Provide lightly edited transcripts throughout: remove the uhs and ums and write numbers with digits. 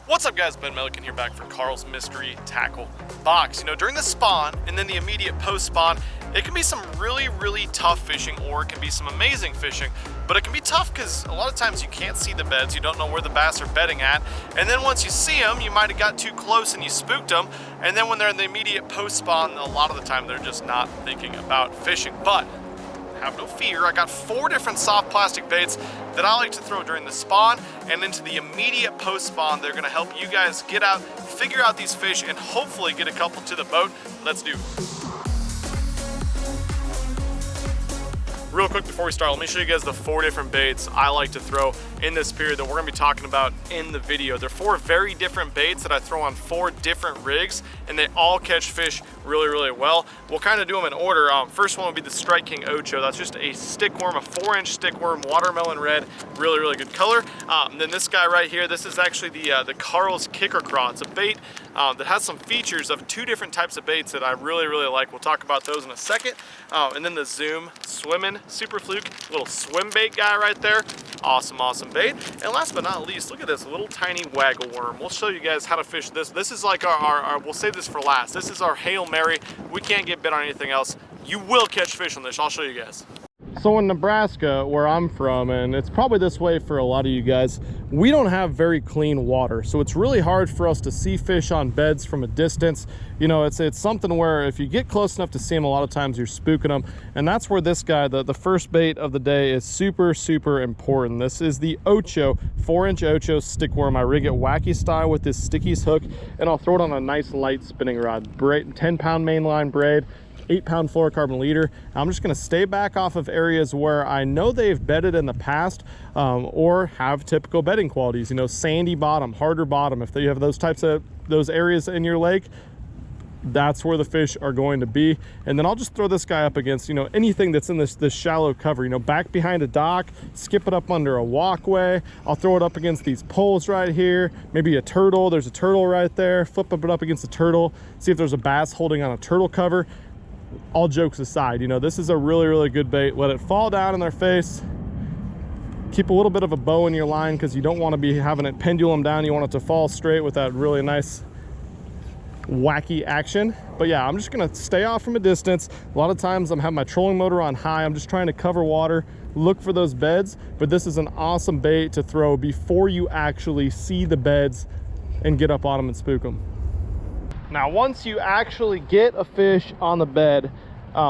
What's up guys, Ben Milliken here back for Carl's Mystery Tackle Box. You know, during the spawn and then the immediate post-spawn, it can be some really tough fishing, or it can be some amazing fishing, but it can be tough because a lot of times you can't see the beds, you don't know where the bass are bedding at, and then once you see them, you might have got too close and you spooked them, and then when they're in the immediate post-spawn, a lot of the time they're just not thinking about fishing. But have no fear, I got 4 different soft plastic baits that I like to throw during the spawn and into the immediate post-spawn. They're gonna help you guys get out, figure out these fish, and hopefully get a couple to the boat. Let's do it. Real quick before we start, let me show you guys the 4 different baits I like to throw in this period that we're gonna be talking about in the video. They're 4 very different baits that I throw on 4 different rigs, and they all catch fish really well. We'll kind of do them in order. First one will be the Strike King Ocho. That's just a stickworm, a 4-inch stickworm, watermelon red, really good color. And then this guy right here, this is actually the Carl's Kicker Craw. It's a bait that has some features of 2 different types of baits that I really like. We'll talk about those in a second. And then the Zoom Swimmin Super Fluke, little swim bait guy right there. Awesome bait. And last but not least, look at this little tiny waggle worm. We'll show you guys how to fish this. This is like our we'll save this for last. This is our Hail Mary. We can't get bit on anything else. You will catch fish on this. I'll show you guys. So in Nebraska, where I'm from, and it's probably this way for a lot of you guys, we don't have very clean water. So it's really hard for us to see fish on beds from a distance. You know, it's something where if you get close enough to see them, a lot of times you're spooking them. And that's where this guy, the first bait of the day, is super important. This is the Ocho, 4-inch Ocho stickworm. I rig it wacky style with this stickies hook, and I'll throw it on a nice light spinning rod. 10-pound mainline braid, 8-pound fluorocarbon leader. I'm just going to stay back off of areas where I know they've bedded in the past, or have typical bedding qualities. You know, sandy bottom, harder bottom. If you have those areas in your lake, that's where the fish are going to be. And then I'll just throw this guy up against, you know, anything that's in this shallow cover. You know, back behind a dock, skip it up under a walkway. I'll throw it up against these poles right here. Maybe a turtle. There's a turtle right there. Flip it up against a turtle. See if there's a bass holding on a turtle cover. All jokes aside, you know, this is a really good bait. Let it fall down in their face. Keep a little bit of a bow in your line because you don't want to be having it pendulum down. You want it to fall straight with that really nice wacky action. But yeah, I'm just gonna stay off from a distance. A lot of times I'm having my trolling motor on high. I'm just trying to cover water, look for those beds. But this is an awesome bait to throw before you actually see the beds and get up on them and spook them. Now, once you actually get a fish on the bed,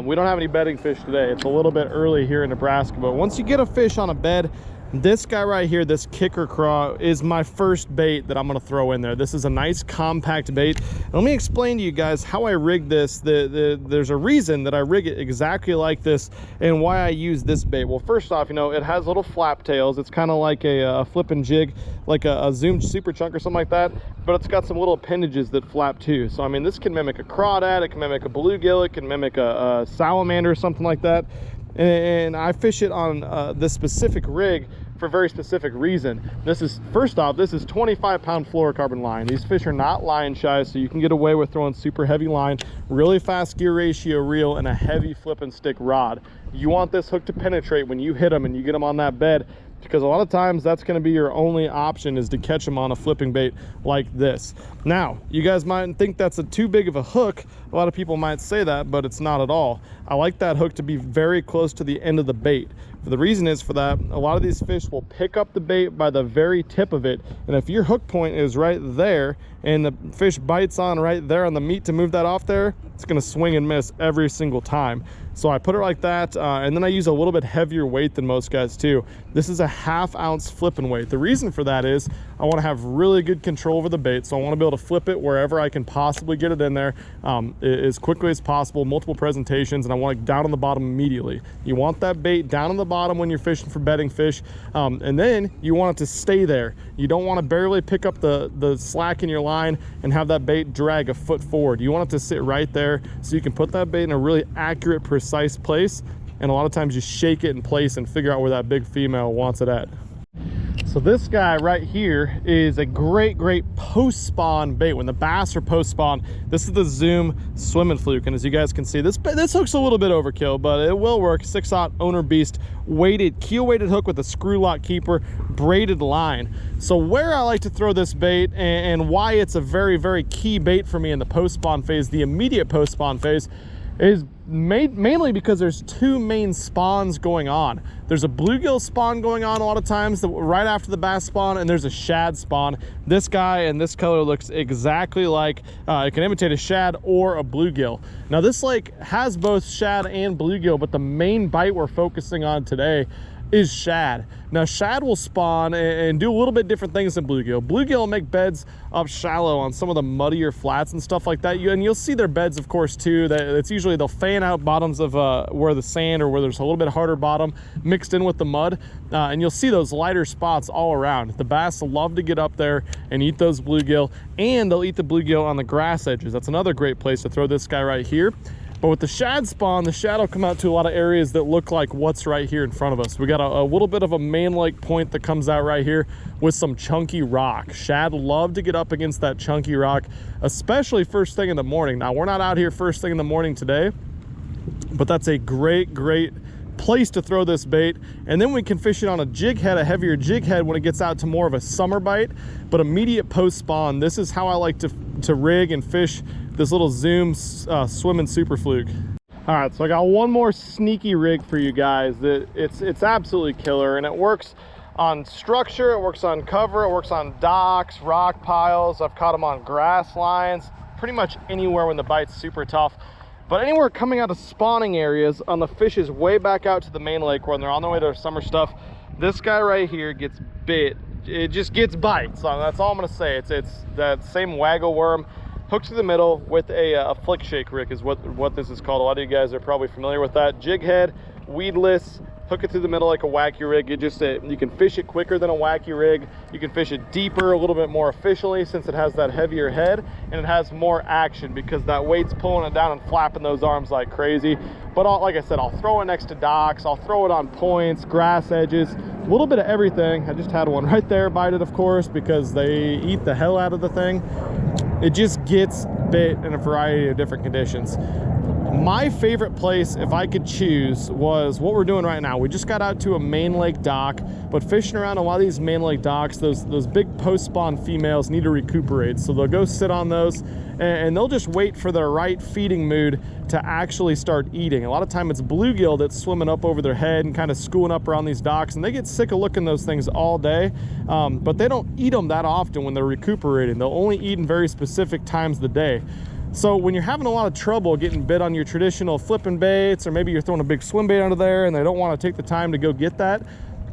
we don't have any bedding fish today. It's a little bit early here in Nebraska, but once you get a fish on a bed, this guy right here, this Kicker Craw, is my first bait that I'm gonna throw in there. This is a nice compact bait. And let me explain to you guys how I rig this. There's a reason that I rig it exactly like this and why I use this bait. Well, first off, you know, it has little flap tails. It's kind of like a flip and jig, like a Zoom Super Chunk or something like that, but it's got some little appendages that flap too. So I mean, this can mimic a crawdad, it can mimic a bluegill, it can mimic a salamander or something like that. And I fish it on this specific rig for a very specific reason. This is, first off, this is 25-pound fluorocarbon line. These fish are not line shy, so you can get away with throwing super heavy line, really fast gear ratio reel, and a heavy flip and stick rod. You want this hook to penetrate when you hit them and you get them on that bed, because a lot of times that's going to be your only option, is to catch them on a flipping bait like this. Now, you guys might think that's too big of a hook. A lot of people might say that, but it's not at all. I like that hook to be very close to the end of the bait. The reason is for that, a lot of these fish will pick up the bait by the very tip of it, and if your hook point is right there and the fish bites on right there on the meat to move that off there, it's going to swing and miss every single time. So I put it like that, and then I use a little bit heavier weight than most guys too. This is a 1/2 ounce flipping weight. The reason for that is I want to have really good control over the bait, so I want to be able to flip it wherever I can possibly get it in there as quickly as possible, multiple presentations, and I want it down on the bottom immediately. You want that bait down on the bottom when you're fishing for bedding fish, and then you want it to stay there. You don't want to barely pick up the slack in your line and have that bait drag a foot forward. You want it to sit right there so you can put that bait in a really accurate, precise place, and a lot of times you shake it in place and figure out where that big female wants it at. So So this guy right here is a great post-spawn bait. When the bass are post-spawn, this is the Zoom Swimmin Fluke. And as you guys can see, this hook's a little bit overkill, but it will work. 6/0 owner beast weighted, keel weighted hook with a screw lock keeper, braided line. So where I like to throw this bait and why it's a very key bait for me in the post-spawn phase, the immediate post-spawn phase, is mainly because there's two main spawns going on. There's a bluegill spawn going on a lot of times right after the bass spawn, and there's a shad spawn. This guy in this color looks exactly like it can imitate a shad or a bluegill. Now this lake has both shad and bluegill, but the main bite we're focusing on today is shad. Now shad will spawn and do a little bit different things than bluegill. Bluegill will make beds up shallow on some of the muddier flats and stuff like that. And you'll see their beds, of course, too. It's usually they'll fan out bottoms of where the sand or where there's a little bit harder bottom mixed in with the mud, and you'll see those lighter spots all around. The bass love to get up there and eat those bluegill, and they'll eat the bluegill on the grass edges. That's another great place to throw this guy right here. But with the shad spawn, the shad will come out to a lot of areas that look like what's right here in front of us. We got a little bit of a main lake point that comes out right here with some chunky rock. Shad love to get up against that chunky rock, especially first thing in the morning. Now, we're not out here first thing in the morning today, but that's a great place to throw this bait. And then we can fish it on a jig head, a heavier jig head, when it gets out to more of a summer bite. But immediate post spawn, this is how I like to rig and fish this little Zoom Swimmin Super Fluke. All right, so I got one more sneaky rig for you guys. It's absolutely killer, and it works on structure, it works on cover, it works on docks, rock piles. I've caught them on grass lines, pretty much anywhere when the bite's super tough. But anywhere coming out of spawning areas on the fishes way back out to the main lake when they're on their way to their summer stuff, this guy right here gets bit. It just gets bites. So that's all I'm gonna say. It's that same waggle worm hooked through the middle with a flick shake rig is what this is called. A lot of you guys are probably familiar with that. Jig head, weedless, hook it through the middle like a wacky rig. You can fish it quicker than a wacky rig. You can fish it deeper, a little bit more efficiently since it has that heavier head, and it has more action because that weight's pulling it down and flapping those arms like crazy. But like I said, I'll throw it next to docks, I'll throw it on points, grass edges, a little bit of everything. I just had one right there bite it, of course, because they eat the hell out of the thing. It just gets bit in a variety of different conditions. My favorite place, if I could choose, was what we're doing right now. We just got out to a main lake dock, but fishing around a lot of these main lake docks, those big post-spawn females need to recuperate. So they'll go sit on those and they'll just wait for their right feeding mood to actually start eating. A lot of time it's bluegill that's swimming up over their head and kind of schooling up around these docks, and they get sick of looking those things all day, but they don't eat them that often when they're recuperating. They'll only eat in very specific times of the day. So when you're having a lot of trouble getting bit on your traditional flipping baits, or maybe you're throwing a big swim bait under there and they don't want to take the time to go get that,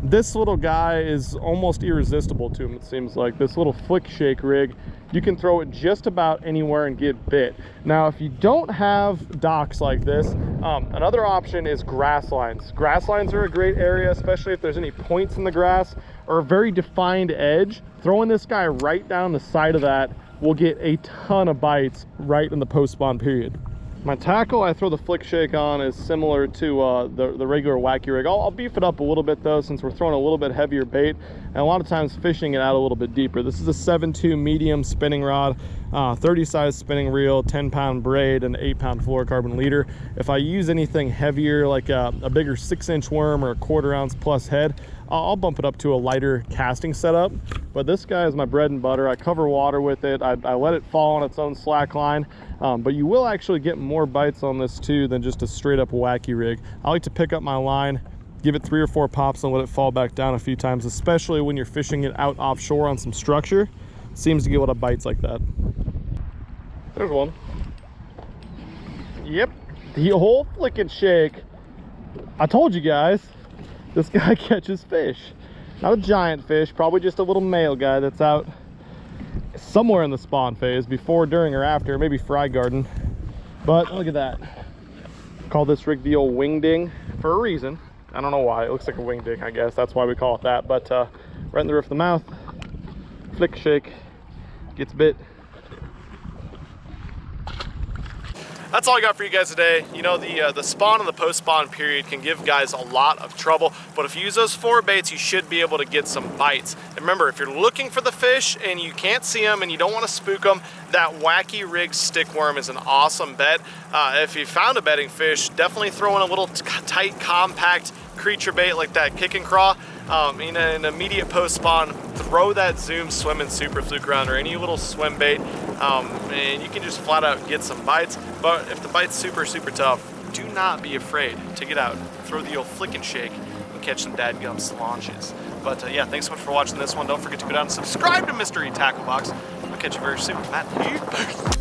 this little guy is almost irresistible to them. It seems like this little flick shake rig, you can throw it just about anywhere and get bit. Now, if you don't have docks like this, another option is grass lines. Grass lines are a great area, especially if there's any points in the grass or a very defined edge. Throwing this guy right down the side of that will get a ton of bites right in the post-spawn period. My tackle I throw the flick shake on is similar to the regular wacky rig. I'll beef it up a little bit though, since we're throwing a little bit heavier bait and a lot of times fishing it out a little bit deeper. This is a 7.2 medium spinning rod, 30 size spinning reel, 10-pound braid, and 8-pound fluorocarbon leader. If I use anything heavier like a bigger 6-inch worm or a 1/4 ounce plus head, I'll bump it up to a lighter casting setup. But this guy is my bread and butter. I cover water with it. I let it fall on its own slack line. But you will actually get more bites on this too than just a straight up wacky rig. I like to pick up my line, give it 3 or 4 pops and let it fall back down a few times, especially when you're fishing it out offshore on some structure. Seems to get a lot of bites like that. There's one. Yep, the whole flick and shake. I told you guys, this guy catches fish. Not a giant fish, probably just a little male guy that's out somewhere in the spawn phase, before, during, or after, maybe fry garden. But look at that. Call this rig the old wing ding for a reason. I don't know why. It looks like a wing ding, I guess. That's why we call it that. But right in the roof of the mouth, flick shake, gets bit. that's all I got for you guys today. You know, the spawn and the post-spawn period can give guys a lot of trouble, but if you use those 4 baits, you should be able to get some bites. And remember, if you're looking for the fish and you can't see them and you don't want to spook them, that _𝗙cie𝗋𝗶 stick worm is an awesome bet. If you found a bedding fish, definitely throw in a little tight, compact creature bait like that kick and craw. In an immediate post spawn, throw that Zoom Swimmin super fluke around or any little swim bait, and you can just flat out get some bites. But if the bite's super tough, do not be afraid to get out, throw the old flick and shake, and catch some dadgum launches. But yeah, thanks so much for watching this one. Don't forget to go down and subscribe to Mystery Tackle Box. I'll catch you very soon. Matt, peace.